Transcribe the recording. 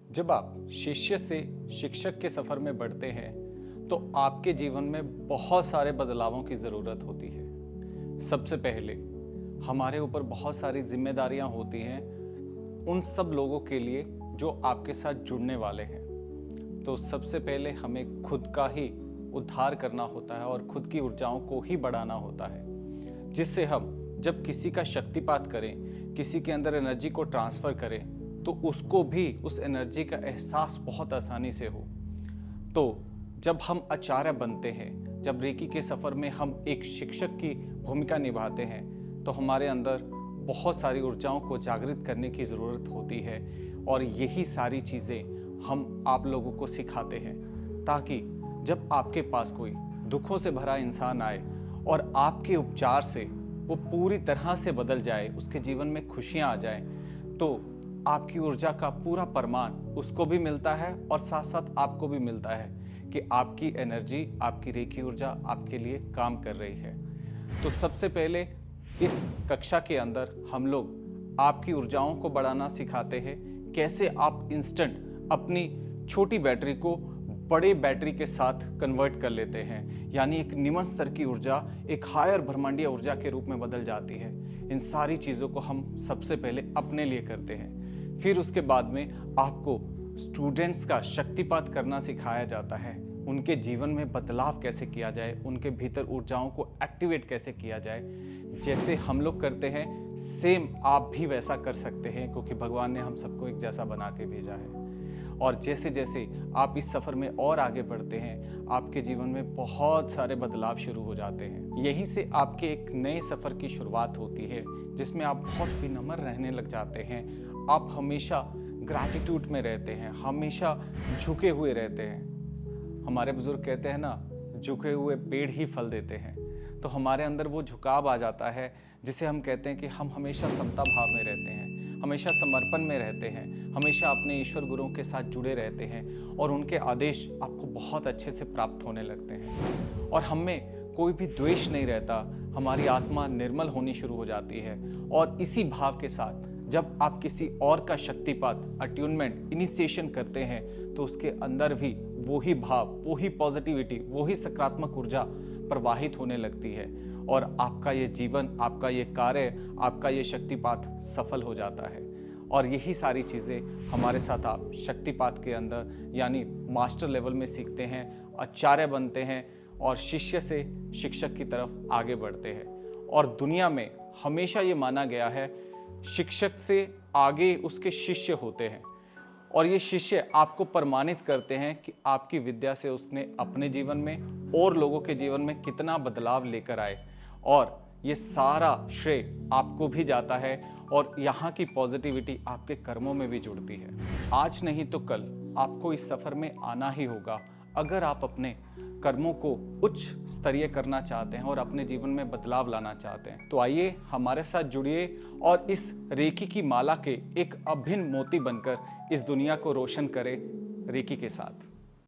जब आप शिष्य से शिक्षक के सफर में बढ़ते हैं तो आपके जीवन में बहुत सारे बदलावों की ज़रूरत होती है। सबसे पहले हमारे ऊपर बहुत सारी जिम्मेदारियां होती हैं उन सब लोगों के लिए जो आपके साथ जुड़ने वाले हैं। तो सबसे पहले हमें खुद का ही उद्धार करना होता है और खुद की ऊर्जाओं को ही बढ़ाना होता है, जिससे हम जब किसी का शक्तिपात करें, किसी के अंदर एनर्जी को ट्रांसफ़र करें, तो उसको भी उस एनर्जी का एहसास बहुत आसानी से हो। तो जब हम आचार्य बनते हैं, जब रेकी के सफ़र में हम एक शिक्षक की भूमिका निभाते हैं, तो हमारे अंदर बहुत सारी ऊर्जाओं को जागृत करने की ज़रूरत होती है। और यही सारी चीज़ें हम आप लोगों को सिखाते हैं, ताकि जब आपके पास कोई दुखों से भरा इंसान आए और आपके उपचार से वो पूरी तरह से बदल जाए, उसके जीवन में खुशियाँ आ जाएं, तो आपकी ऊर्जा का पूरा प्रमाण उसको भी मिलता है और साथ साथ आपको भी मिलता है कि आपकी एनर्जी, आपकी रेकी ऊर्जा आपके लिए काम कर रही है। तो सबसे पहले इस कक्षा के अंदर हम लोग आपकी ऊर्जाओं को बढ़ाना सिखाते हैं, कैसे आप इंस्टेंट अपनी छोटी बैटरी को बड़े बैटरी के साथ कन्वर्ट कर लेते हैं, यानी एक निम्न स्तर की ऊर्जा एक हायर ब्रह्मांडीय ऊर्जा के रूप में बदल जाती है। इन सारी चीज़ों को हम सबसे पहले अपने लिए करते हैं। फिर उसके बाद में आपको स्टूडेंट्स का शक्तिपात करना सिखाया जाता है, उनके जीवन में बदलाव कैसे किया जाए, उनके भीतर ऊर्जाओं को एक्टिवेट कैसे किया जाए। जैसे हम लोग करते हैं सेम आप भी वैसा कर सकते हैं, क्योंकि भगवान ने हम सबको एक जैसा बना के भेजा है। और जैसे जैसे आप इस सफ़र में और आगे बढ़ते हैं, आपके जीवन में बहुत सारे बदलाव शुरू हो जाते हैं। यहीं से आपके एक नए सफ़र की शुरुआत होती है, जिसमें आप बहुत विनम्र रहने लग जाते हैं। आप हमेशा ग्रैटिट्यूड में रहते हैं, हमेशा झुके हुए रहते हैं। हमारे बुजुर्ग कहते हैं ना, झुके हुए पेड़ ही फल देते हैं। तो हमारे अंदर वो झुकाव आ जाता है, जिसे हम कहते हैं कि हम हमेशा समता भाव में रहते हैं, हमेशा समर्पण में रहते हैं, हमेशा अपने ईश्वर गुरुओं के साथ जुड़े रहते हैं और उनके आदेश आपको बहुत अच्छे से प्राप्त होने लगते हैं। और हम में कोई भी द्वेष नहीं रहता, हमारी आत्मा निर्मल होनी शुरू हो जाती है। और इसी भाव के साथ जब आप किसी और का शक्तिपात, अट्यूनमेंट, इनिशिएशन करते हैं, तो उसके अंदर भी वही भाव, वही पॉजिटिविटी, वही सकारात्मक ऊर्जा प्रवाहित होने लगती है और आपका ये जीवन, आपका ये कार्य, आपका ये शक्तिपात सफल हो जाता है। और यही सारी चीज़ें हमारे साथ आप शक्तिपात के अंदर यानी मास्टर लेवल में सीखते हैं, आचार्य बनते हैं और शिष्य से शिक्षक की तरफ आगे बढ़ते हैं। और दुनिया में हमेशा ये माना गया है, शिक्षक से आगे उसके शिष्य होते हैं और ये शिष्य आपको प्रमाणित करते हैं कि आपकी विद्या से उसने अपने जीवन में और लोगों के जीवन में कितना बदलाव लेकर आए। और ये सारा श्रेय आपको भी जाता है और यहाँ की पॉजिटिविटी आपके कर्मों में भी जुड़ती है। आज नहीं तो कल आपको इस सफ़र में आना ही होगा, अगर आप अपने कर्मों को उच्च स्तरीय करना चाहते हैं और अपने जीवन में बदलाव लाना चाहते हैं। तो आइए हमारे साथ जुड़िए और इस रेकी की माला के एक अभिन्न मोती बनकर इस दुनिया को रोशन करें रेकी के साथ।